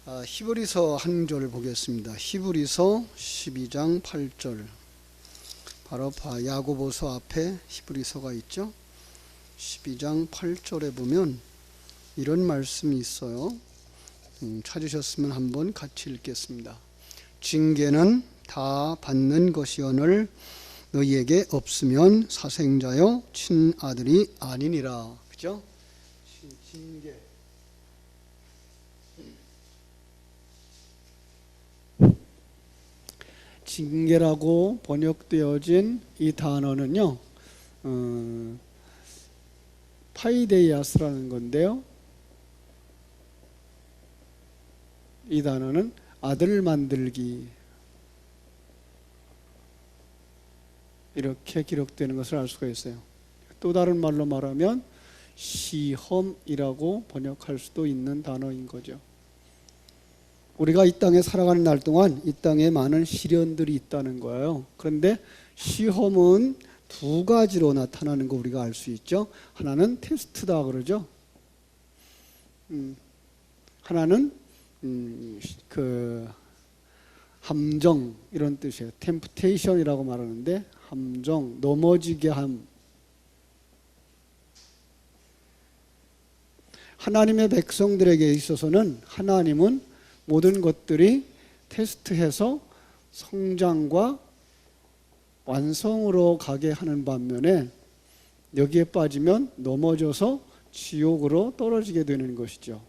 히브리서 한 절 보겠습니다. 히브리서 12장 8절. 바로 야고보서 앞에 히브리서가 있죠. 12장 8절에 보면 이런 말씀이 있어요. 찾으셨으면 한번 같이 읽겠습니다. 징계는 다 받는 것이오늘 너희에게 없으면 사생자여 친아들이 아니니라. 그죠? 징계. 징계라고 번역되어진 이 단어는요, 파이데이아스라는 건데요, 이 단어는 아들 만들기, 이렇게 기록되는 것을 알 수가 있어요. 또 다른 말로 말하면 시험이라고 번역할 수도 있는 단어인 거죠. 우리가 이 땅에 살아가는 날 동안 이 땅에 많은 시련들이 있다는 거예요. 그런데 시험은 두 가지로 나타나는 거 우리가 알 수 있죠. 하나는 테스트다 그러죠. 하나는 그 함정 이런 뜻이에요. 템프테이션이라고 말하는데 함정, 넘어지게 함. 하나님의 백성들에게 있어서는 하나님은 모든 것들이 테스트해서 성장과 완성으로 가게 하는 반면에 여기에 빠지면 넘어져서 지옥으로 떨어지게 되는 것이죠.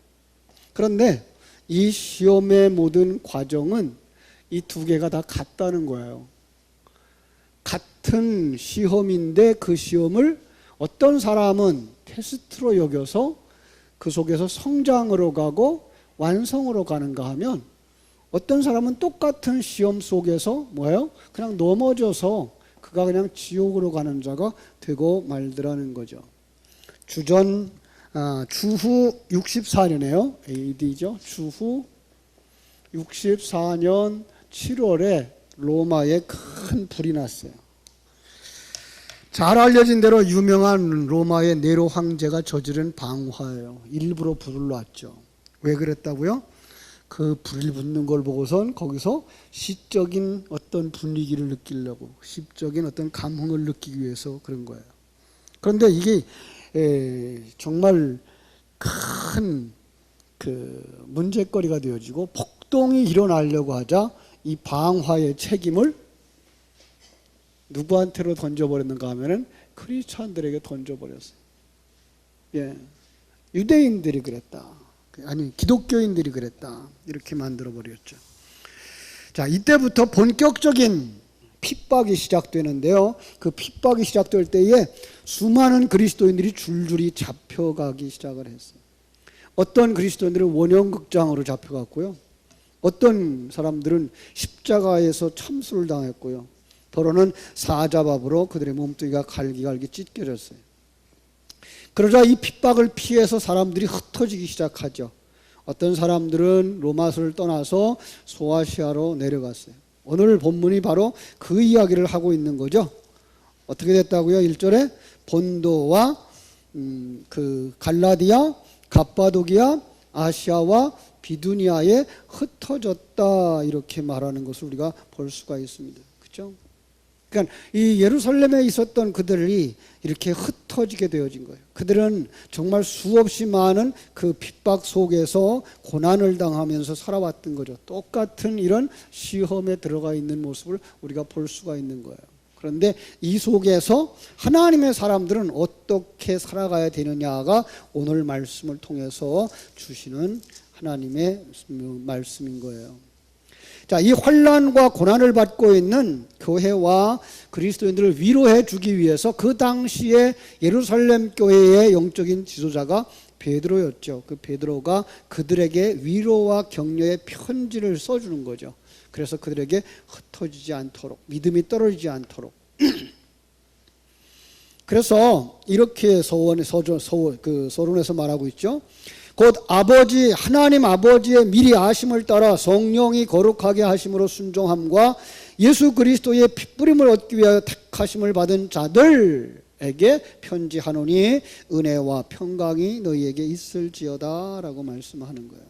그런데 이 시험의 모든 과정은 이 두 개가 다 같다는 거예요. 같은 시험인데 그 시험을 어떤 사람은 테스트로 여겨서 그 속에서 성장으로 가고 완성으로 가는가 하면 어떤 사람은 똑같은 시험 속에서 뭐예요? 그냥 넘어져서 그가 그냥 지옥으로 가는 자가 되고 말더라는 거죠. 주후 64년에요. AD죠. 주후 64년 7월에 로마에 큰 불이 났어요. 잘 알려진 대로 유명한 로마의 네로 황제가 저지른 방화예요. 일부러 불을 놨죠. 왜 그랬다고요? 그 불이 붙는 걸 보고선 거기서 시적인 어떤 분위기를 느끼려고, 시적인 어떤 감흥을 느끼기 위해서 그런 거예요. 그런데 이게 정말 큰 그 문제거리가 되어지고 폭동이 일어나려고 하자 이 방화의 책임을 누구한테로 던져버렸는가 하면은 크리스찬들에게 던져버렸어요. 예, 유대인들이 그랬다. 아니, 기독교인들이 그랬다. 이렇게 만들어버렸죠. 자, 이때부터 본격적인 핍박이 시작되는데요. 그 핍박이 시작될 때에 수많은 그리스도인들이 줄줄이 잡혀가기 시작을 했어요. 어떤 그리스도인들은 원형극장으로 잡혀갔고요. 어떤 사람들은 십자가에서 참수를 당했고요. 더러는 사자밥으로 그들의 몸뚱이가 갈기갈기 찢겨졌어요. 그러자 이 핍박을 피해서 사람들이 흩어지기 시작하죠. 어떤 사람들은 로마서를 떠나서 소아시아로 내려갔어요. 오늘 본문이 바로 그 이야기를 하고 있는 거죠. 어떻게 됐다고요? 1절에 본도와 그 갈라디아, 갑바도기아, 아시아와 비두니아에 흩어졌다 이렇게 말하는 것을 우리가 볼 수가 있습니다. 그렇죠? 그러니까 이 예루살렘에 있었던 그들이 이렇게 흩어지게 되어진 거예요. 그들은 정말 수없이 많은 그 핍박 속에서 고난을 당하면서 살아왔던 거죠. 똑같은 이런 시험에 들어가 있는 모습을 우리가 볼 수가 있는 거예요. 그런데 이 속에서 하나님의 사람들은 어떻게 살아가야 되느냐가 오늘 말씀을 통해서 주시는 하나님의 말씀인 거예요. 자, 이 환난과 고난을 받고 있는 교회와 그리스도인들을 위로해 주기 위해서 그 당시에 예루살렘 교회의 영적인 지도자가 베드로였죠. 그 베드로가 그들에게 위로와 격려의 편지를 써주는 거죠. 그래서 그들에게 흩어지지 않도록, 믿음이 떨어지지 않도록. 그래서 이렇게 서론에서 말하고 있죠. 곧 아버지 하나님 아버지의 미리 아심을 따라 성령이 거룩하게 하심으로 순종함과 예수 그리스도의 핏부림을 얻기 위하여 택하심을 받은 자들에게 편지하노니 은혜와 평강이 너희에게 있을지어다 라고 말씀하는 거예요.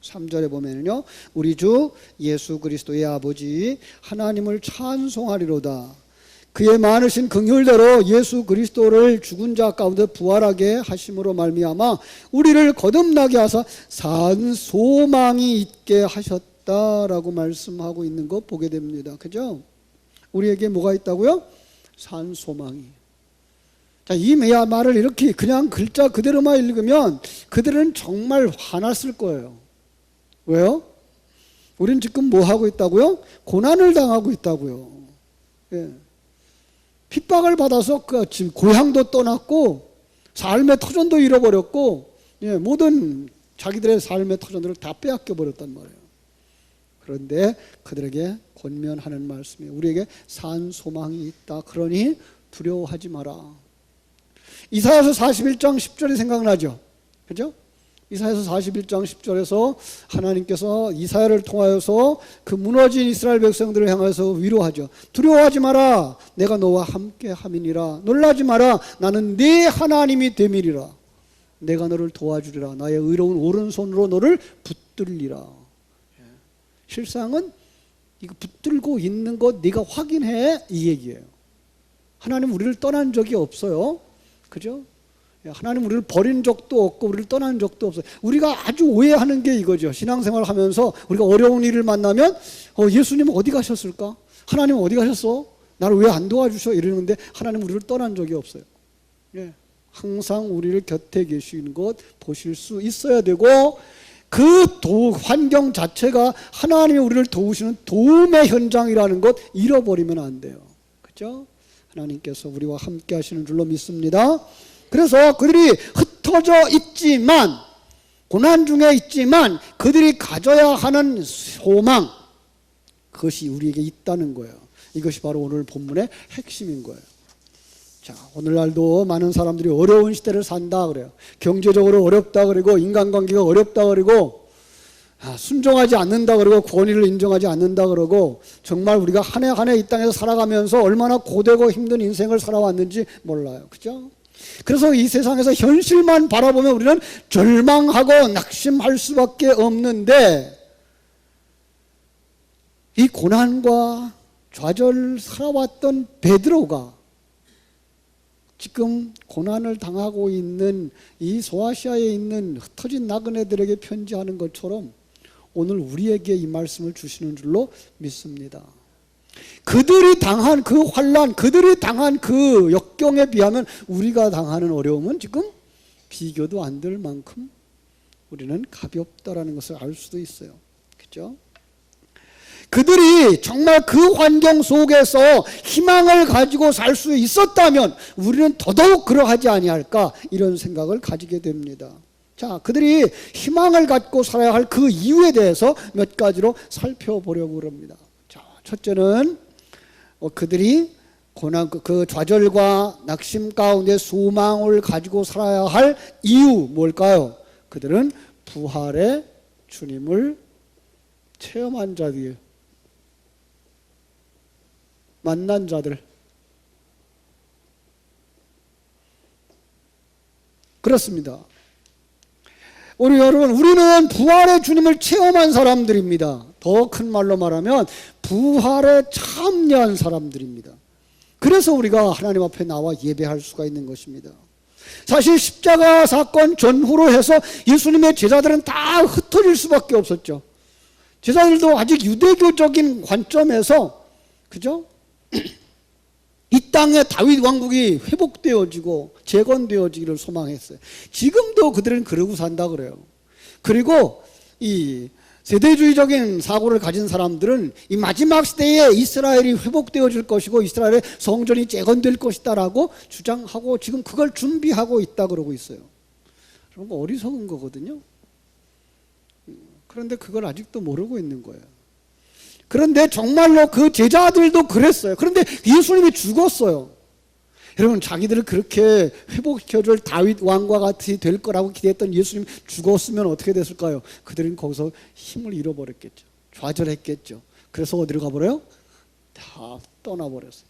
3절에 보면요, 우리 주 예수 그리스도의 아버지 하나님을 찬송하리로다. 그의 많으신 긍휼대로 예수 그리스도를 죽은 자 가운데 부활하게 하심으로 말미암아 우리를 거듭나게 하사 산 소망이 있게 하셨다라고 말씀하고 있는 거 보게 됩니다. 그죠? 우리에게 뭐가 있다고요? 산 소망이. 자, 이 말을 이렇게 그냥 글자 그대로만 읽으면 그들은 정말 화났을 거예요. 왜요? 우린 지금 뭐 하고 있다고요? 고난을 당하고 있다고요. 예. 핍박을 받아서 지금 고향도 떠났고 삶의 터전도 잃어버렸고, 예, 모든 자기들의 삶의 터전들을 다 빼앗겨 버렸단 말이에요. 그런데 그들에게 권면하는 말씀이 우리에게 산 소망이 있다. 그러니 두려워하지 마라. 이사야서 41장 10절이 생각나죠? 그죠? 이사야서 41장 10절에서 하나님께서 이사야를 통하여서 그 무너진 이스라엘 백성들을 향해서 위로하죠. 두려워하지 마라. 내가 너와 함께 함이니라. 놀라지 마라. 나는 네 하나님이 됨이리라. 내가 너를 도와주리라. 나의 의로운 오른손으로 너를 붙들리라. 실상은 이거 붙들고 있는 것 네가 확인해, 이 얘기예요. 하나님 우리를 떠난 적이 없어요. 그죠? 하나님 우리를 버린 적도 없고 우리를 떠난 적도 없어요. 우리가 아주 오해하는 게 이거죠. 신앙생활 하면서 우리가 어려운 일을 만나면 예수님은 어디 가셨을까? 하나님은 어디 가셨어? 나를 왜 안 도와주셔? 이러는데 하나님 우리를 떠난 적이 없어요. 예. 항상 우리를 곁에 계시는 것 보실 수 있어야 되고, 그 환경 자체가 하나님이 우리를 도우시는 도움의 현장이라는 것 잃어버리면 안 돼요. 그렇죠? 하나님께서 우리와 함께 하시는 줄로 믿습니다. 그래서 그들이 흩어져 있지만, 고난 중에 있지만 그들이 가져야 하는 소망, 그것이 우리에게 있다는 거예요. 이것이 바로 오늘 본문의 핵심인 거예요. 자, 오늘날도 많은 사람들이 어려운 시대를 산다 그래요. 경제적으로 어렵다 그러고 인간관계가 어렵다 그러고 순종하지 않는다 그러고 권위를 인정하지 않는다 그러고, 정말 우리가 한 해 한 해 이 땅에서 살아가면서 얼마나 고되고 힘든 인생을 살아왔는지 몰라요. 그죠? 그래서 이 세상에서 현실만 바라보면 우리는 절망하고 낙심할 수밖에 없는데, 이 고난과 좌절 살아왔던 베드로가 지금 고난을 당하고 있는 이 소아시아에 있는 흩어진 나그네들에게 편지하는 것처럼 오늘 우리에게 이 말씀을 주시는 줄로 믿습니다. 그들이 당한 그 환난, 그들이 당한 그 역경에 비하면 우리가 당하는 어려움은 지금 비교도 안 될 만큼 우리는 가볍다라는 것을 알 수도 있어요. 그렇죠? 그들이 정말 그 환경 속에서 희망을 가지고 살 수 있었다면 우리는 더더욱 그러하지 아니할까, 이런 생각을 가지게 됩니다. 자, 그들이 희망을 갖고 살아야 할 그 이유에 대해서 몇 가지로 살펴보려고 합니다. 자, 첫째는 그들이 고난, 그 좌절과 낙심 가운데 소망을 가지고 살아야 할 이유 뭘까요? 그들은 부활의 주님을 체험한 자들, 만난 자들. 그렇습니다. 우리 여러분, 우리는 부활의 주님을 체험한 사람들입니다. 더 큰 말로 말하면 부활에 참여한 사람들입니다. 그래서 우리가 하나님 앞에 나와 예배할 수가 있는 것입니다. 사실 십자가 사건 전후로 해서 예수님의 제자들은 다 흩어질 수밖에 없었죠. 제자들도 아직 유대교적인 관점에서, 그죠? 이 땅에 다윗 왕국이 회복되어지고 재건되어지기를 소망했어요. 지금도 그들은 그러고 산다 그래요. 그리고 이 세대주의적인 사고를 가진 사람들은 이 마지막 시대에 이스라엘이 회복되어질 것이고 이스라엘의 성전이 재건될 것이다라고 주장하고 지금 그걸 준비하고 있다 그러고 있어요. 그런 거 어리석은 거거든요. 그런데 그걸 아직도 모르고 있는 거예요. 그런데 정말로 그 제자들도 그랬어요. 그런데 예수님이 죽었어요. 여러분, 자기들을 그렇게 회복시켜줄 다윗 왕과 같이 될 거라고 기대했던 예수님 죽었으면 어떻게 됐을까요? 그들은 거기서 힘을 잃어버렸겠죠. 좌절했겠죠. 그래서 어디로 가버려요? 다 떠나버렸어요.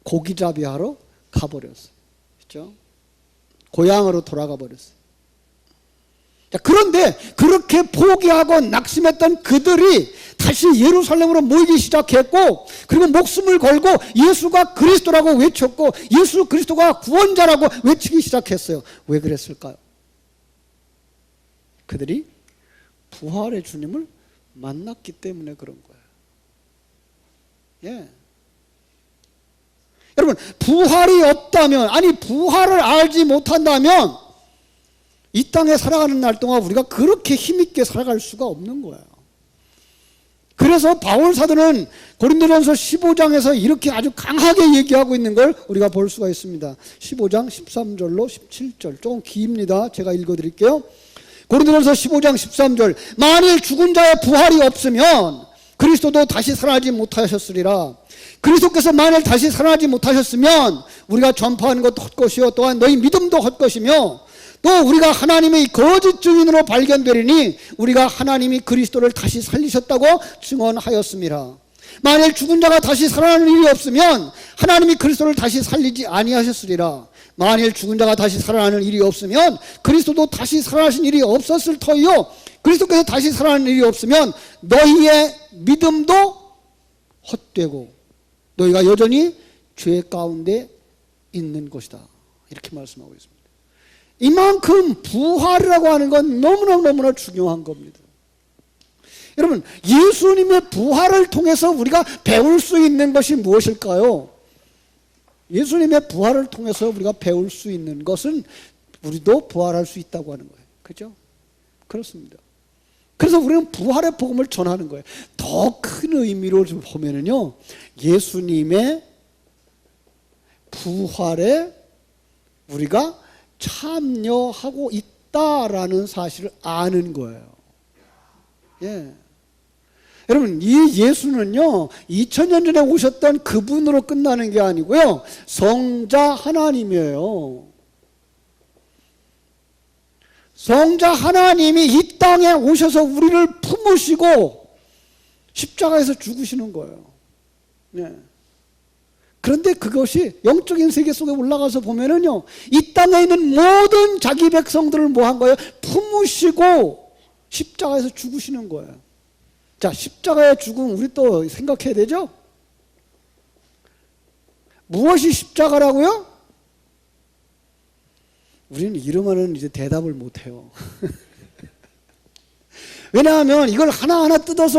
고기잡이 하러 가버렸어요. 그렇죠? 고향으로 돌아가 버렸어요. 자, 그런데 그렇게 포기하고 낙심했던 그들이 다시 예루살렘으로 모이기 시작했고, 그리고 목숨을 걸고 예수가 그리스도라고 외쳤고 예수 그리스도가 구원자라고 외치기 시작했어요. 왜 그랬을까요? 그들이 부활의 주님을 만났기 때문에 그런 거예요. 예. 여러분, 부활이 없다면, 아니 부활을 알지 못한다면 이 땅에 살아가는 날 동안 우리가 그렇게 힘있게 살아갈 수가 없는 거예요. 그래서 바울 사도는 고린도전서 15장에서 이렇게 아주 강하게 얘기하고 있는 걸 우리가 볼 수가 있습니다. 15장 13절로 17절, 조금 깁니다. 제가 읽어드릴게요. 고린도전서 15장 13절, 만일 죽은 자의 부활이 없으면 그리스도도 다시 살아나지 못하셨으리라. 그리스도께서 만일 다시 살아나지 못하셨으면 우리가 전파하는 것도 헛것이요 또한 너희 믿음도 헛것이며, 또 우리가 하나님의 거짓 증인으로 발견되리니 우리가 하나님이 그리스도를 다시 살리셨다고 증언하였습니다. 만일 죽은 자가 다시 살아나는 일이 없으면 하나님이 그리스도를 다시 살리지 아니하셨으리라. 만일 죽은 자가 다시 살아나는 일이 없으면 그리스도도 다시 살아나신 일이 없었을 터이요, 그리스도께서 다시 살아나는 일이 없으면 너희의 믿음도 헛되고 너희가 여전히 죄 가운데 있는 것이다. 이렇게 말씀하고 있습니다. 이만큼 부활이라고 하는 건 너무나 중요한 겁니다. 여러분, 예수님의 부활을 통해서 우리가 배울 수 있는 것이 무엇일까요? 예수님의 부활을 통해서 우리가 배울 수 있는 것은 우리도 부활할 수 있다고 하는 거예요. 그죠? 그렇습니다. 그래서 우리는 부활의 복음을 전하는 거예요. 더 큰 의미로 보면은요, 예수님의 부활에 우리가 참여하고 있다라는 사실을 아는 거예요. 예. 여러분, 이 예수는요 2000년 전에 오셨던 그분으로 끝나는 게 아니고요, 성자 하나님이에요. 성자 하나님이 이 땅에 오셔서 우리를 품으시고 십자가에서 죽으시는 거예요. 예. 그런데 그것이 영적인 세계 속에 올라가서 보면은요, 이 땅에 있는 모든 자기 백성들을 뭐 한 거예요? 품으시고 십자가에서 죽으시는 거예요. 자, 십자가의 죽음 우리 또 생각해야 되죠? 무엇이 십자가라고요? 우리는 이러면은 이제 대답을 못 해요. 왜냐하면 이걸 하나하나 뜯어서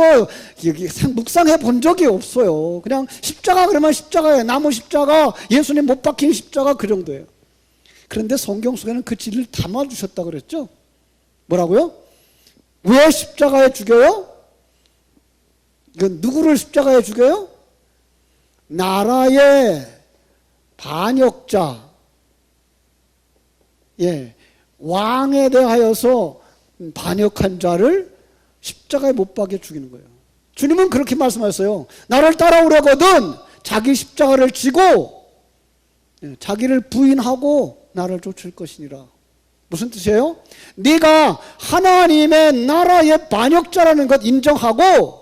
묵상해 본 적이 없어요. 그냥 십자가 그러면 십자가예요. 나무 십자가, 예수님 못 박힌 십자가, 그 정도예요. 그런데 성경 속에는 그 진리를 담아주셨다 그랬죠? 뭐라고요? 왜 십자가에 죽여요? 이건 누구를 십자가에 죽여요? 나라의 반역자, 예, 왕에 대하여서 반역한 자를 십자가에 못 박여 죽이는 거예요. 주님은 그렇게 말씀하셨어요. 나를 따라오려거든 자기 십자가를 지고 자기를 부인하고 나를 쫓을 것이니라. 무슨 뜻이에요? 네가 하나님의 나라의 반역자라는 것 인정하고,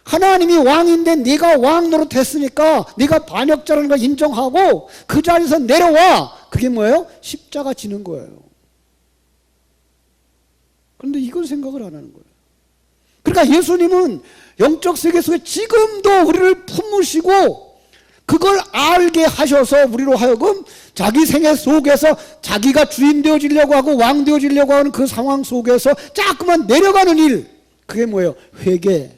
하나님이 왕인데 네가 왕 노릇했으니까 네가 반역자라는 걸 인정하고 그 자리에서 내려와. 그게 뭐예요? 십자가 지는 거예요. 그런데 이건 생각을 안 하는 거예요. 그러니까 예수님은 영적 세계 속에 지금도 우리를 품으시고 그걸 알게 하셔서 우리로 하여금 자기 생애 속에서 자기가 주인 되어지려고 하고 왕 되어지려고 하는 그 상황 속에서 자꾸만 내려가는 일, 그게 뭐예요? 회개.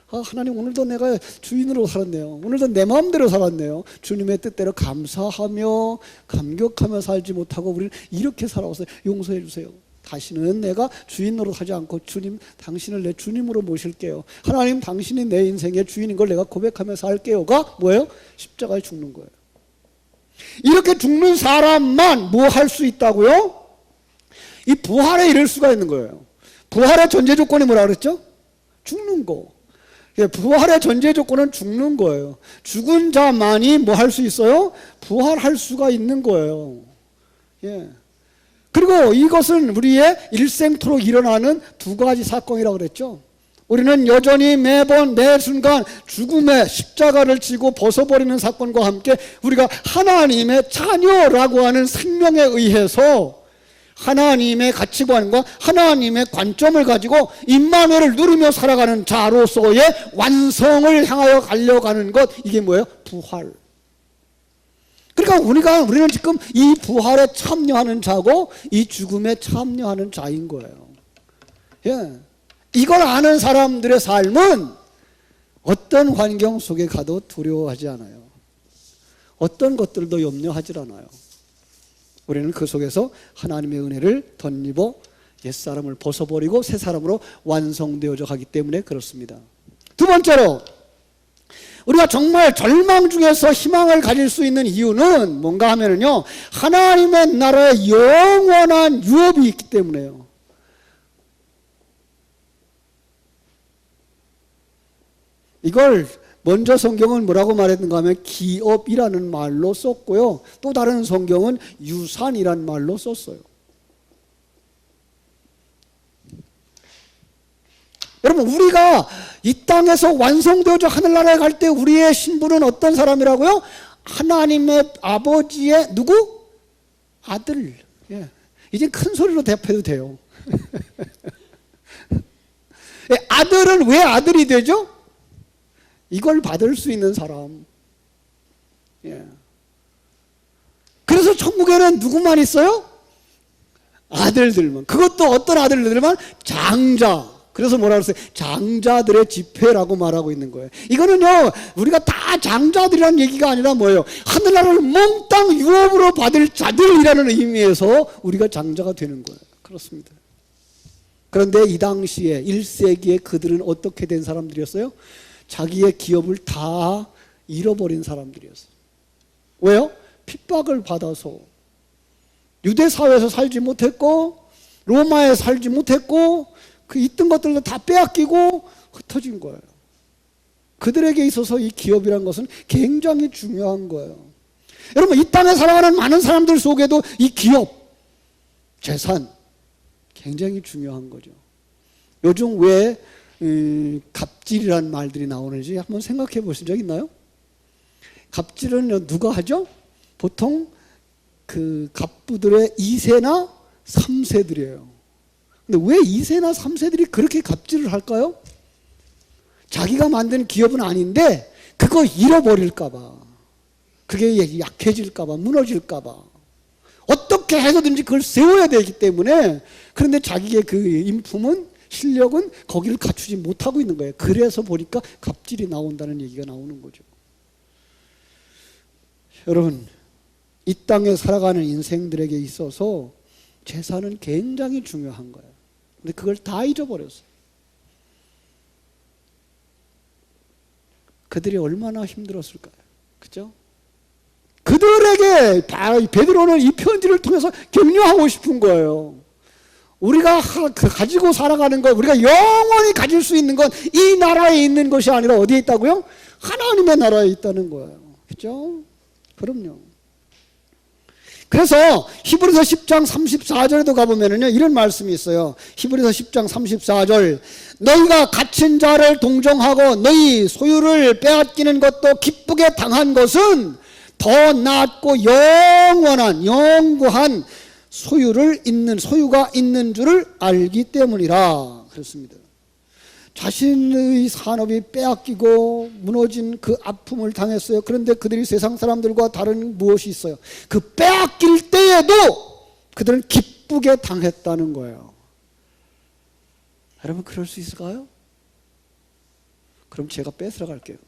하나님, 오늘도 내가 주인으로 살았네요. 오늘도 내 마음대로 살았네요. 주님의 뜻대로 감사하며 감격하며 살지 못하고 우리는 이렇게 살아왔어요. 용서해 주세요. 다시는 내가 주인으로 하지 않고 주님, 당신을 내 주님으로 모실게요. 하나님, 당신이 내 인생의 주인인 걸 내가 고백하며 살게요가 뭐예요? 십자가에 죽는 거예요. 이렇게 죽는 사람만 뭐 할 수 있다고요? 이 부활에 이를 수가 있는 거예요. 부활의 전제 조건이 뭐라 그랬죠? 죽는 거. 부활의 전제 조건은 죽는 거예요. 죽은 자만이 뭐 할 수 있어요? 부활할 수가 있는 거예요. 예. 그리고 이것은 우리의 일생토록 일어나는 두 가지 사건이라고 그랬죠. 우리는 여전히 매번 매 순간 죽음의 십자가를 지고 벗어버리는 사건과 함께 우리가 하나님의 자녀라고 하는 생명에 의해서 하나님의 가치관과 하나님의 관점을 가지고 임마누엘을 누리며 살아가는 자로서의 완성을 향하여 가려가는 것, 이게 뭐예요? 부활. 그러니까 우리는 지금 이 부활에 참여하는 자고 이 죽음에 참여하는 자인 거예요. 예. 이걸 아는 사람들의 삶은 어떤 환경 속에 가도 두려워하지 않아요. 어떤 것들도 염려하지 않아요. 우리는 그 속에서 하나님의 은혜를 덧입어 옛사람을 벗어버리고 새 사람으로 완성되어져 가기 때문에 그렇습니다. 두 번째로, 우리가 정말 절망 중에서 희망을 가질 수 있는 이유는 뭔가 하면은요, 하나님의 나라의 영원한 유업이 있기 때문에요. 이걸 먼저 성경은 뭐라고 말했는가 하면 기업이라는 말로 썼고요, 또 다른 성경은 유산이라는 말로 썼어요. 여러분, 우리가 이 땅에서 완성되어져 하늘나라에 갈 때 우리의 신분은 어떤 사람이라고요? 하나님의 아버지의 누구? 아들. 예. 이제 큰 소리로 대답해도 돼요. 아들은 왜 아들이 되죠? 이걸 받을 수 있는 사람. 예. 그래서 천국에는 누구만 있어요? 아들들만. 그것도 어떤 아들들만? 장자. 그래서 뭐라고 했어요? 장자들의 집회라고 말하고 있는 거예요. 이거는요, 우리가 다 장자들이라는 얘기가 아니라 뭐예요? 하늘나라를 몽땅 유업으로 받을 자들이라는 의미에서 우리가 장자가 되는 거예요. 그렇습니다. 그런데 이 당시에 1세기에 그들은 어떻게 된 사람들이었어요? 자기의 기업을 다 잃어버린 사람들이었어요. 왜요? 핍박을 받아서 유대 사회에서 살지 못했고 로마에 살지 못했고 그 있던 것들도 다 빼앗기고 흩어진 거예요. 그들에게 있어서 이 기업이라는 것은 굉장히 중요한 거예요. 여러분, 이 땅에 살아가는 많은 사람들 속에도 이 기업, 재산 굉장히 중요한 거죠. 요즘 왜 갑질이라는 말들이 나오는지 한번 생각해 보신 적 있나요? 갑질은 누가 하죠? 보통 그 갑부들의 2세나 3세들이에요. 근데 왜 2세나 3세들이 그렇게 갑질을 할까요? 자기가 만든 기업은 아닌데 그거 잃어버릴까봐, 그게 약해질까봐, 무너질까봐 어떻게 해서든지 그걸 세워야 되기 때문에, 그런데 자기의 그 인품은, 실력은 거기를 갖추지 못하고 있는 거예요. 그래서 보니까 갑질이 나온다는 얘기가 나오는 거죠. 여러분, 이 땅에 살아가는 인생들에게 있어서 재산은 굉장히 중요한 거예요. 근데 그걸 다 잊어버렸어요. 그들이 얼마나 힘들었을까요? 그죠? 그들에게 베드로는 이 편지를 통해서 격려하고 싶은 거예요. 우리가 가지고 살아가는 것, 우리가 영원히 가질 수 있는 건 이 나라에 있는 것이 아니라 어디에 있다고요? 하나님의 나라에 있다는 거예요. 그죠? 그럼요. 그래서 히브리서 10장 34절에도 가보면은요, 이런 말씀이 있어요. 히브리서 10장 34절. 너희가 갇힌 자를 동정하고 너희 소유를 빼앗기는 것도 기쁘게 당한 것은 더 낫고 영구한 소유가 있는 줄을 알기 때문이라. 그렇습니다. 자신의 산업이 빼앗기고 무너진 그 아픔을 당했어요. 그런데 그들이 세상 사람들과 다른 무엇이 있어요? 그 빼앗길 때에도 그들은 기쁘게 당했다는 거예요. 여러분, 그럴 수 있을까요? 그럼 제가 뺏으러 갈게요.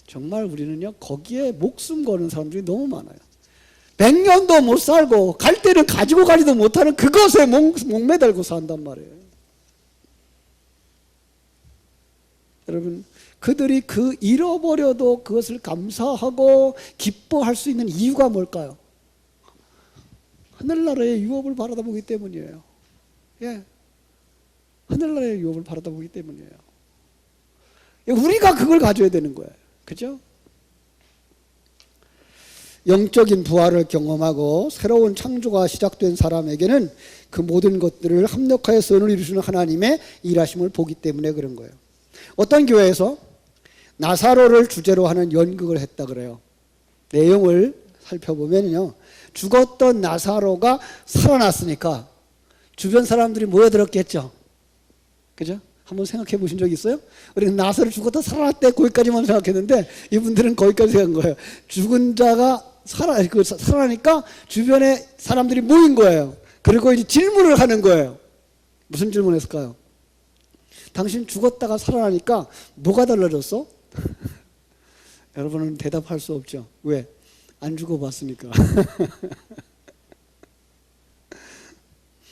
정말 우리는요, 거기에 목숨 거는 사람들이 너무 많아요. 100년도 못 살고 갈 때는 가지고 가지도 못하는 그것에 목매달고 산단 말이에요. 여러분, 그들이 그 잃어버려도 그것을 감사하고 기뻐할 수 있는 이유가 뭘까요? 하늘나라의 유업을 바라다보기 때문이에요. 예, 하늘나라의 유업을 바라다보기 때문이에요. 우리가 그걸 가져야 되는 거예요. 그죠? 영적인 부활을 경험하고 새로운 창조가 시작된 사람에게는 그 모든 것들을 합력하여 선을 이루시는 하나님의 일하심을 보기 때문에 그런 거예요. 어떤 교회에서 나사로를 주제로 하는 연극을 했다 그래요. 내용을 살펴보면요, 죽었던 나사로가 살아났으니까 주변 사람들이 모여들었겠죠. 그죠? 한번 생각해 보신 적 있어요? 우리는 나사로 죽었다 살아났대 거기까지만 생각했는데 이분들은 거기까지 생각한 거예요. 죽은 자가 살아나니까 주변에 사람들이 모인 거예요. 그리고 이제 질문을 하는 거예요. 무슨 질문했을까요? 당신 죽었다가 살아나니까 뭐가 달라졌어? 여러분은 대답할 수 없죠. 왜? 안 죽어봤으니까.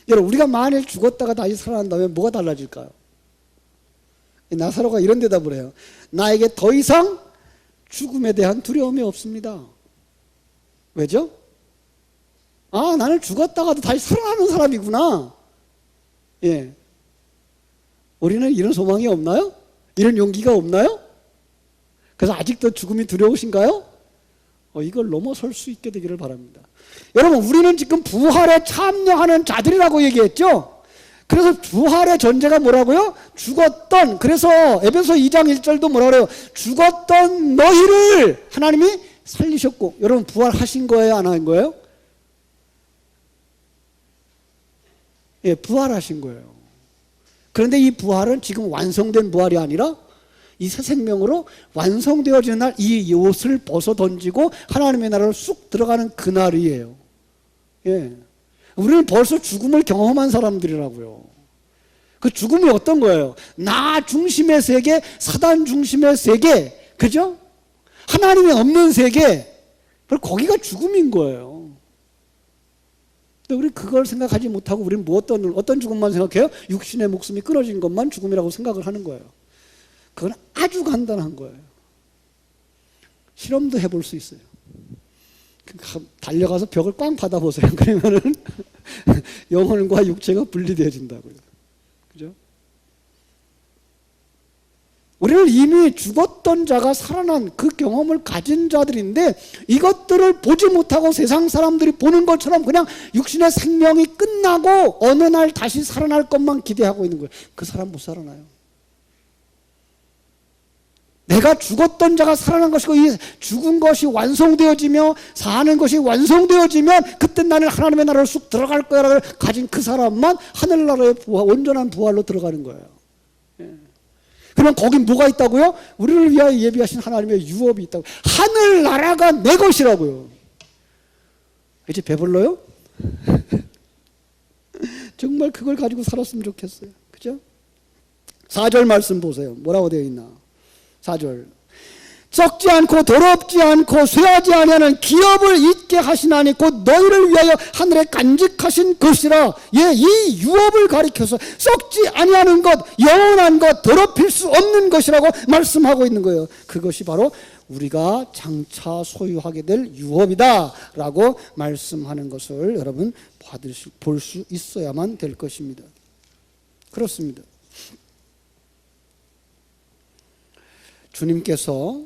여러분, 우리가 만일 죽었다가 다시 살아난다면 뭐가 달라질까요? 나사로가 이런 대답을 해요. 나에게 더 이상 죽음에 대한 두려움이 없습니다. 왜죠? 아, 나는 죽었다가도 다시 살아나는 사람이구나. 예. 우리는 이런 소망이 없나요? 이런 용기가 없나요? 그래서 아직도 죽음이 두려우신가요? 이걸 넘어설 수 있게 되기를 바랍니다. 여러분, 우리는 지금 부활에 참여하는 자들이라고 얘기했죠? 그래서 부활의 전제가 뭐라고요? 죽었던, 그래서 에베소 2장 1절도 뭐라 그래요? 죽었던 너희를 하나님이 살리셨고, 여러분 부활하신 거예요? 안 한 거예요? 예, 부활하신 거예요. 그런데 이 부활은 지금 완성된 부활이 아니라 이 새 생명으로 완성되어지는 날 이 옷을 벗어 던지고 하나님의 나라로 쑥 들어가는 그날이에요. 예. 우리는 벌써 죽음을 경험한 사람들이라고요. 그 죽음이 어떤 거예요? 나 중심의 세계, 사단 중심의 세계, 그죠? 하나님이 없는 세계, 거기가 죽음인 거예요. 근데 우리 그걸 생각하지 못하고 우리는 어떤 죽음만 생각해요? 육신의 목숨이 끊어진 것만 죽음이라고 생각을 하는 거예요. 그건 아주 간단한 거예요. 실험도 해볼 수 있어요. 달려가서 벽을 꽝 받아보세요. 그러면은 영혼과 육체가 분리되어진다고요. 그죠? 우리는 이미 죽었던 자가 살아난 그 경험을 가진 자들인데 이것들을 보지 못하고 세상 사람들이 보는 것처럼 그냥 육신의 생명이 끝나고 어느 날 다시 살아날 것만 기대하고 있는 거예요. 그 사람 못 살아나요. 내가 죽었던 자가 살아난 것이고 이 죽은 것이 완성되어지며 사는 것이 완성되어지면 그때 나는 하나님의 나라로 쑥 들어갈 거야라고 가진 그 사람만 하늘나라의 온전한 부활로 들어가는 거예요. 예. 그러면 거긴 뭐가 있다고요? 우리를 위하여 예비하신 하나님의 유업이 있다고. 하늘나라가 내 것이라고요. 이제 배불러요? 정말 그걸 가지고 살았으면 좋겠어요. 그죠? 4절 말씀 보세요. 뭐라고 되어 있나? 4절. 썩지 않고 더럽지 않고 쇠하지 아니하는 기업을 잊게 하시나니 곧 너희를 위하여 하늘에 간직하신 것이라. 예, 이 유업을 가리켜서 썩지 아니하는 것, 영원한 것, 더럽힐 수 없는 것이라고 말씀하고 있는 거예요. 그것이 바로 우리가 장차 소유하게 될 유업이다 라고 말씀하는 것을 여러분 볼 수 있어야만 될 것입니다. 그렇습니다. 주님께서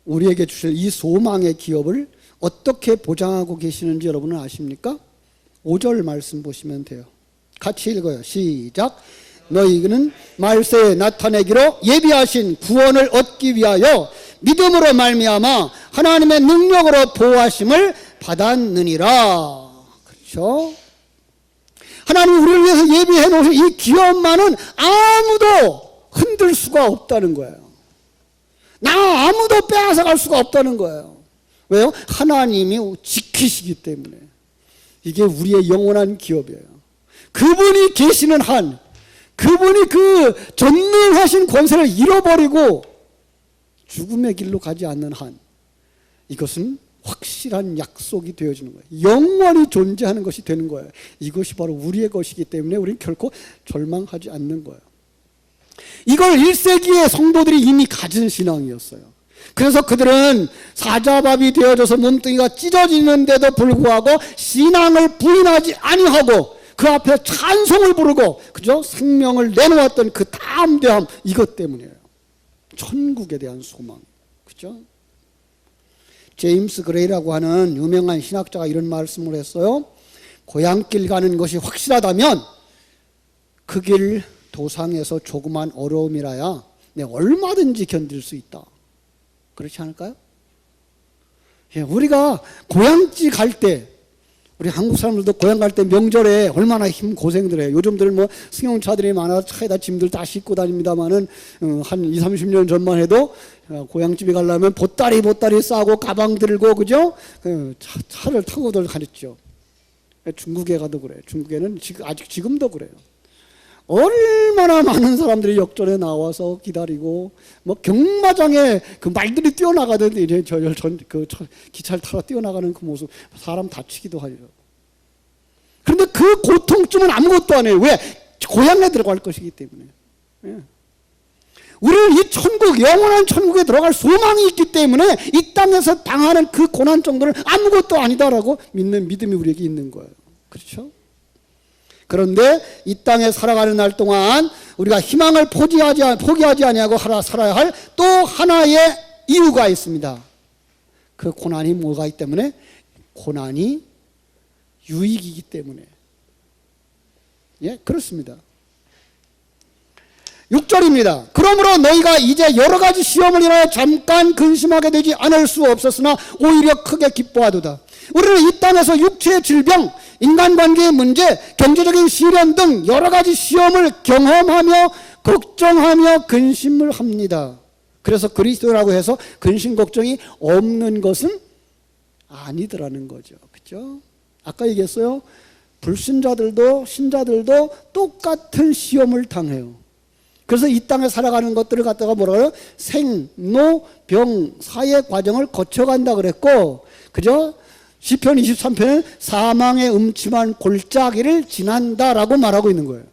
우리에게 주실 이 소망의 기업을 어떻게 보장하고 계시는지 여러분은 아십니까? 5절 말씀 보시면 돼요. 같이 읽어요. 시작. 너희는 말세에 나타내기로 예비하신 구원을 얻기 위하여 믿음으로 말미암아 하나님의 능력으로 보호하심을 받았느니라. 그렇죠? 하나님이 우리를 위해서 예비해 놓으신 이 기업만은 아무도 흔들 수가 없다는 거예요. 나 아무도 빼앗아갈 수가 없다는 거예요. 왜요? 하나님이 지키시기 때문에. 이게 우리의 영원한 기업이에요. 그분이 계시는 한, 그분이 그 전능하신 권세를 잃어버리고 죽음의 길로 가지 않는 한, 이것은 확실한 약속이 되어지는 거예요. 영원히 존재하는 것이 되는 거예요. 이것이 바로 우리의 것이기 때문에 우리는 결코 절망하지 않는 거예요. 이걸 1세기의 성도들이 이미 가진 신앙이었어요. 그래서 그들은 사자밥이 되어져서 몸뚱이가 찢어지는데도 불구하고 신앙을 부인하지 아니하고 그 앞에 찬송을 부르고 그죠? 생명을 내놓았던 그 담대함, 이것 때문이에요. 천국에 대한 소망. 그죠? 제임스 그레이라고 하는 유명한 신학자가 이런 말씀을 했어요. 고향길 가는 것이 확실하다면 그 길 도상에서 조그만 어려움이라야 내가 얼마든지 견딜 수 있다. 그렇지 않을까요? 예, 우리가 고향집 갈 때 우리 한국 사람들도 고향 갈 때 명절에 얼마나 힘 고생들 해요. 요즘들 뭐 승용차들이 많아 차에다 짐들 다 싣고 다닙니다만은 한 20, 30년 전만 해도 고향집에 가려면 보따리 싸고 가방 들고 그죠? 차를 타고들 가랬죠. 중국에 가도 그래요. 중국에는 아직 지금도 그래요. 얼마나 많은 사람들이 역전에 나와서 기다리고 뭐 경마장에 그 말들이 뛰어나가던데 이제 기차를 타러 뛰어나가는 그 모습 사람 다치기도 하죠. 그런데 그 고통쯤은 아무것도 안 해요. 왜? 고향에 들어갈 것이기 때문에. 예. 우리는 이 천국, 영원한 천국에 들어갈 소망이 있기 때문에 이 땅에서 당하는 그 고난 정도는 아무것도 아니다라고 믿는 믿음이 우리에게 있는 거예요. 그렇죠? 그런데 이 땅에 살아가는 날 동안 우리가 희망을 포기하지 아니하고 살아야 할 또 하나의 이유가 있습니다. 그 고난이 뭐가 있기 때문에? 고난이 유익이기 때문에. 예, 그렇습니다. 6절입니다. 그러므로 너희가 이제 여러 가지 시험을 인하여 잠깐 근심하게 되지 않을 수 없었으나 오히려 크게 기뻐하도다. 우리는 이 땅에서 육체의 질병, 인간관계의 문제, 경제적인 시련 등 여러 가지 시험을 경험하며 걱정하며 근심을 합니다. 그래서 그리스도라고 해서 근심 걱정이 없는 것은 아니더라는 거죠. 그렇죠? 아까 얘기했어요. 불신자들도 신자들도 똑같은 시험을 당해요. 그래서 이 땅에 살아가는 것들을 갖다가 뭐라고 해요? 생, 노, 병, 사의 과정을 거쳐간다 그랬고, 그죠? 시편 23편은 사망의 음침한 골짜기를 지난다라고 말하고 있는 거예요.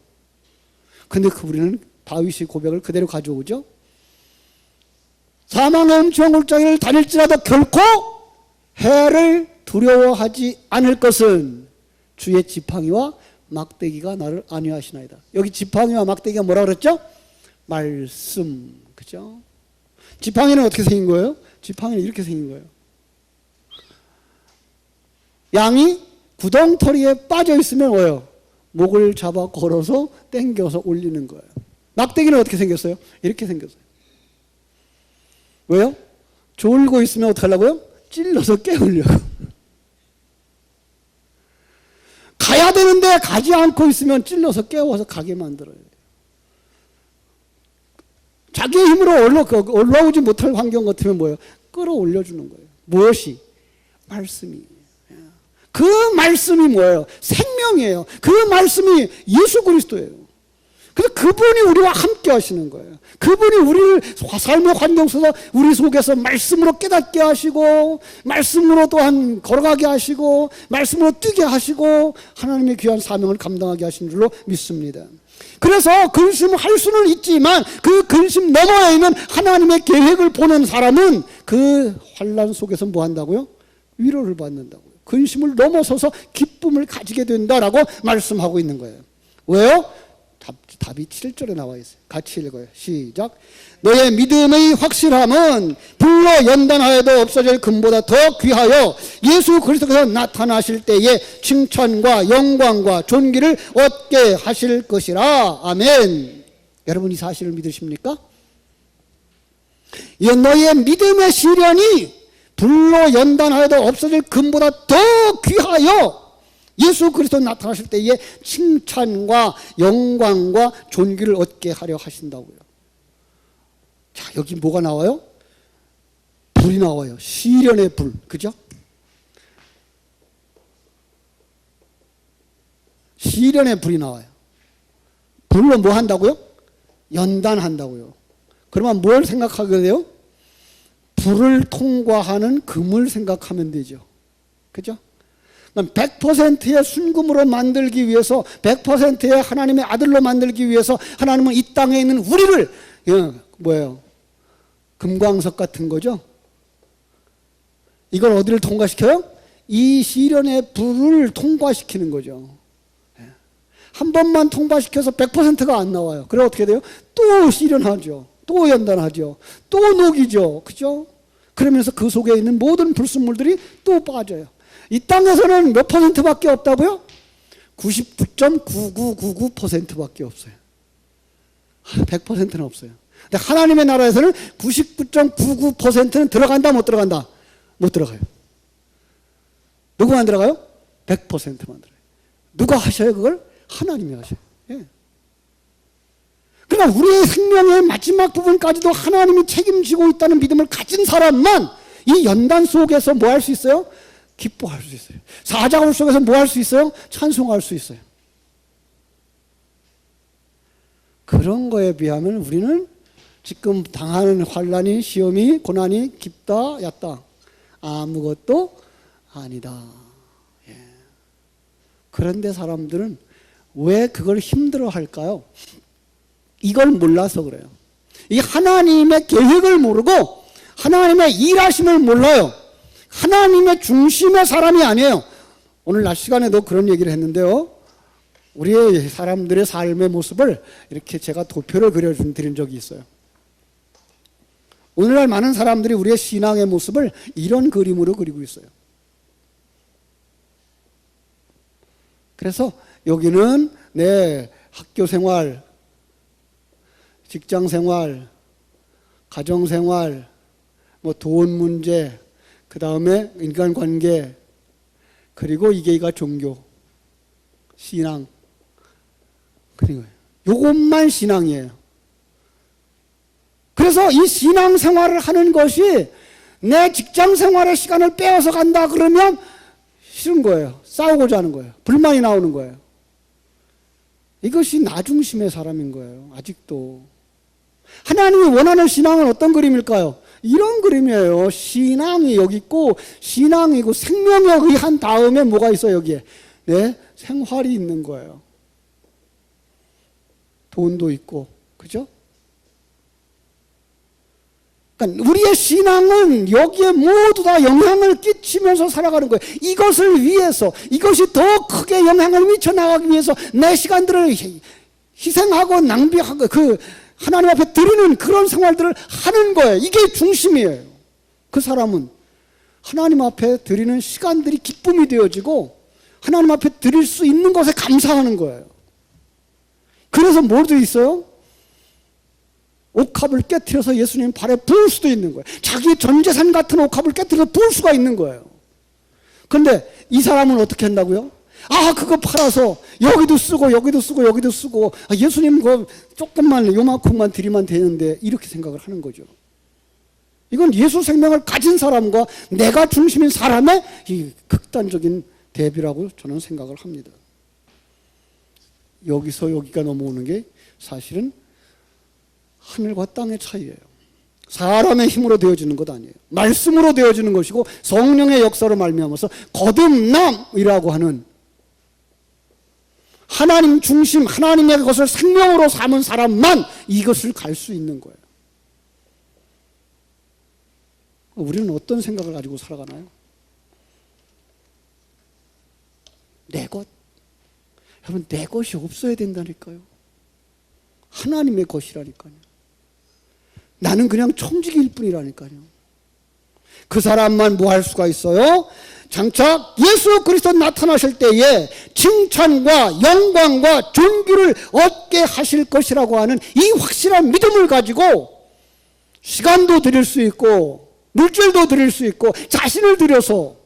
근데 우리는 다윗의 고백을 그대로 가져오죠. 사망의 음침한 골짜기를 다닐지라도 결코 해를 두려워하지 않을 것은 주의 지팡이와 막대기가 나를 안위하시나이다. 여기 지팡이와 막대기가 뭐라 그랬죠? 말씀. 그죠? 지팡이는 어떻게 생긴 거예요? 지팡이는 이렇게 생긴 거예요. 양이 구덩텅이에 빠져 있으면 뭐예요? 목을 잡아 걸어서 당겨서 올리는 거예요. 막대기는 어떻게 생겼어요? 이렇게 생겼어요. 왜요? 졸고 있으면 어떻게 하려고요? 찔러서 깨우려고. 가야 되는데 가지 않고 있으면 찔러서 깨워서 가게 만들어요. 자기의 힘으로 올라오지 못할 환경 같으면 뭐예요? 끌어올려주는 거예요. 무엇이? 말씀이. 그 말씀이 뭐예요? 생명이에요. 그 말씀이 예수 그리스도예요. 그래서 그분이 우리와 함께 하시는 거예요. 그분이 우리를 삶의 환경 속에서 우리 속에서 말씀으로 깨닫게 하시고 말씀으로 또한 걸어가게 하시고 말씀으로 뛰게 하시고 하나님의 귀한 사명을 감당하게 하신 줄로 믿습니다. 그래서 근심을 할 수는 있지만 그 근심 너머에 있는 하나님의 계획을 보는 사람은 그 환난 속에서 뭐 한다고요? 위로를 받는다고요. 근심을 넘어서서 기쁨을 가지게 된다라고 말씀하고 있는 거예요. 왜요? 답이 7절에 나와 있어요. 같이 읽어요. 시작. 너의 믿음의 확실함은 불로 연단하여도 없어질 금보다 더 귀하여 예수 그리스도께서 나타나실 때에 칭찬과 영광과 존귀를 얻게 하실 것이라. 아멘. 여러분 이 사실을 믿으십니까? 너의 믿음의 시련이 불로 연단하여도 없어질 금보다 더 귀하여 예수 그리스도 나타나실 때에 칭찬과 영광과 존귀를 얻게 하려 하신다고요. 자, 여기 뭐가 나와요? 불이 나와요. 시련의 불. 그죠? 시련의 불이 나와요. 불로 뭐 한다고요? 연단한다고요. 그러면 뭘 생각하게 돼요? 불을 통과하는 금을 생각하면 되죠. 그죠? 100%의 순금으로 만들기 위해서 100%의 하나님의 아들로 만들기 위해서 하나님은 이 땅에 있는 우리를 뭐예요? 금광석 같은 거죠. 이걸 어디를 통과시켜요? 이 시련의 불을 통과시키는 거죠. 한 번만 통과시켜서 100%가 안 나와요. 그래 어떻게 돼요? 또 시련하죠. 또 연단하죠. 또 녹이죠. 그죠? 그러면서 그 속에 있는 모든 불순물들이 또 빠져요. 이 땅에서는 몇 %밖에 없다고요? 99.9999%밖에 없어요. 100%는 없어요. 근데 하나님의 나라에서는 99.99%는 들어간다 못 들어간다? 못 들어가요. 누구만 들어가요? 100% 만들어요. 누가 하셔요 그걸? 하나님이 하셔요. 예. 그러니까 우리의 생명의 마지막 부분까지도 하나님이 책임지고 있다는 믿음을 가진 사람만 이 연단 속에서 뭐 할 수 있어요? 기뻐할 수 있어요. 사자굴 속에서 뭐 할 수 있어요? 찬송할 수 있어요. 그런 거에 비하면 우리는 지금 당하는 환난이, 시험이, 고난이 깊다 얕다 아무것도 아니다. 예. 그런데 사람들은 왜 그걸 힘들어 할까요? 이걸 몰라서 그래요. 이 하나님의 계획을 모르고 하나님의 일하심을 몰라요. 하나님의 중심의 사람이 아니에요. 오늘 낮 시간에도 그런 얘기를 했는데요. 우리의 사람들의 삶의 모습을 이렇게 제가 도표를 그려드린 적이 있어요. 오늘날 많은 사람들이 우리의 신앙의 모습을 이런 그림으로 그리고 있어요. 그래서 여기는 내 학교 생활, 직장 생활, 가정 생활, 뭐 돈 문제, 그 다음에 인간관계, 그리고 이게가 종교, 신앙. 그리고 요것만 신앙이에요. 그래서 이 신앙 생활을 하는 것이 내 직장 생활의 시간을 빼앗아 간다 그러면 싫은 거예요. 싸우고자 하는 거예요. 불만이 나오는 거예요. 이것이 나 중심의 사람인 거예요. 아직도. 하나님이 원하는 신앙은 어떤 그림일까요? 이런 그림이에요. 신앙이 여기 있고 신앙이고 생명력이 한 다음에 뭐가 있어요 여기에? 네, 생활이 있는 거예요. 돈도 있고, 그죠? 그러니까 우리의 신앙은 여기에 모두 다 영향을 끼치면서 살아가는 거예요. 이것을 위해서, 이것이 더 크게 영향을 미쳐나가기 위해서 내 시간들을 희생하고 낭비하고 그 하나님 앞에 드리는 그런 생활들을 하는 거예요. 이게 중심이에요. 그 사람은 하나님 앞에 드리는 시간들이 기쁨이 되어지고 하나님 앞에 드릴 수 있는 것에 감사하는 거예요. 그래서 뭘 돼 있어요? 옥합을 깨트려서 예수님 발에 부을 수도 있는 거예요. 자기 전 재산 같은 옥합을 깨트려서 부을 수가 있는 거예요. 그런데 이 사람은 어떻게 한다고요? 아, 그거 팔아서 여기도 쓰고 여기도 쓰고 여기도 쓰고 예수님 그 조금만 요만큼만 드리면 되는데 이렇게 생각을 하는 거죠. 이건 예수 생명을 가진 사람과 내가 중심인 사람의 이 극단적인 대비라고 저는 생각을 합니다. 여기서 여기가 넘어오는 게 사실은 하늘과 땅의 차이예요. 사람의 힘으로 되어지는 것 아니에요. 말씀으로 되어지는 것이고 성령의 역사로 말미암아서 거듭남이라고 하는 하나님 중심, 하나님의 것을 생명으로 삼은 사람만 이것을 갈 수 있는 거예요. 우리는 어떤 생각을 가지고 살아가나요? 내 것. 여러분, 내 것이 없어야 된다니까요. 하나님의 것이라니까요. 나는 그냥 청지기일 뿐이라니까요. 그 사람만 뭐 할 수가 있어요? 장차 예수 그리스도 나타나실 때에 칭찬과 영광과 존귀를 얻게 하실 것이라고 하는 이 확실한 믿음을 가지고 시간도 드릴 수 있고 물질도 드릴 수 있고 자신을 들여서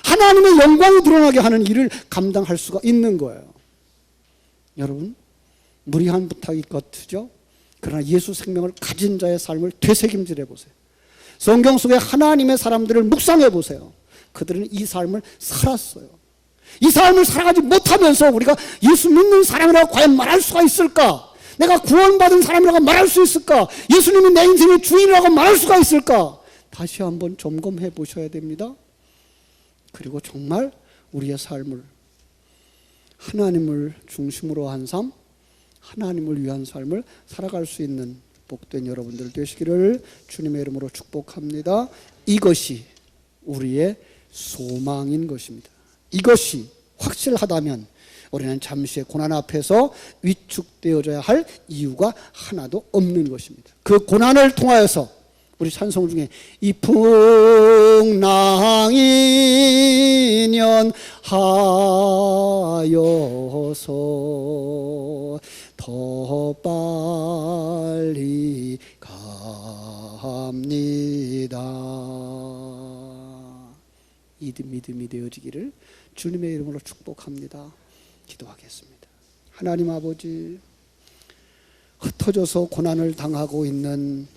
하나님의 영광이 드러나게 하는 일을 감당할 수가 있는 거예요. 여러분, 무리한 부탁이 같으죠? 그러나 예수 생명을 가진 자의 삶을 되새김질해 보세요. 성경 속에 하나님의 사람들을 묵상해 보세요. 그들은 이 삶을 살았어요. 이 삶을 살아가지 못하면서 우리가 예수 믿는 사람이라고 과연 말할 수가 있을까? 내가 구원받은 사람이라고 말할 수 있을까? 예수님이 내 인생의 주인이라고 말할 수가 있을까? 다시 한번 점검해 보셔야 됩니다. 그리고 정말 우리의 삶을 하나님을 중심으로 한 삶, 하나님을 위한 삶을 살아갈 수 있는 복된 여러분들 되시기를 주님의 이름으로 축복합니다. 이것이 우리의 소망인 것입니다. 이것이 확실하다면 우리는 잠시의 고난 앞에서 위축되어져야 할 이유가 하나도 없는 것입니다. 그 고난을 통하여서 우리 찬송 중에 이 풍랑이 년하여서 더 빨리 갑니다. 이듬이 믿음이 되어지기를 주님의 이름으로 축복합니다. 기도하겠습니다. 하나님 아버지, 흩어져서 고난을 당하고 있는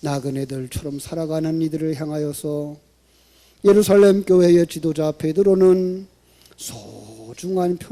나그네들처럼 살아가는 이들을 향하여서 예루살렘 교회의 지도자 베드로는 소중한 편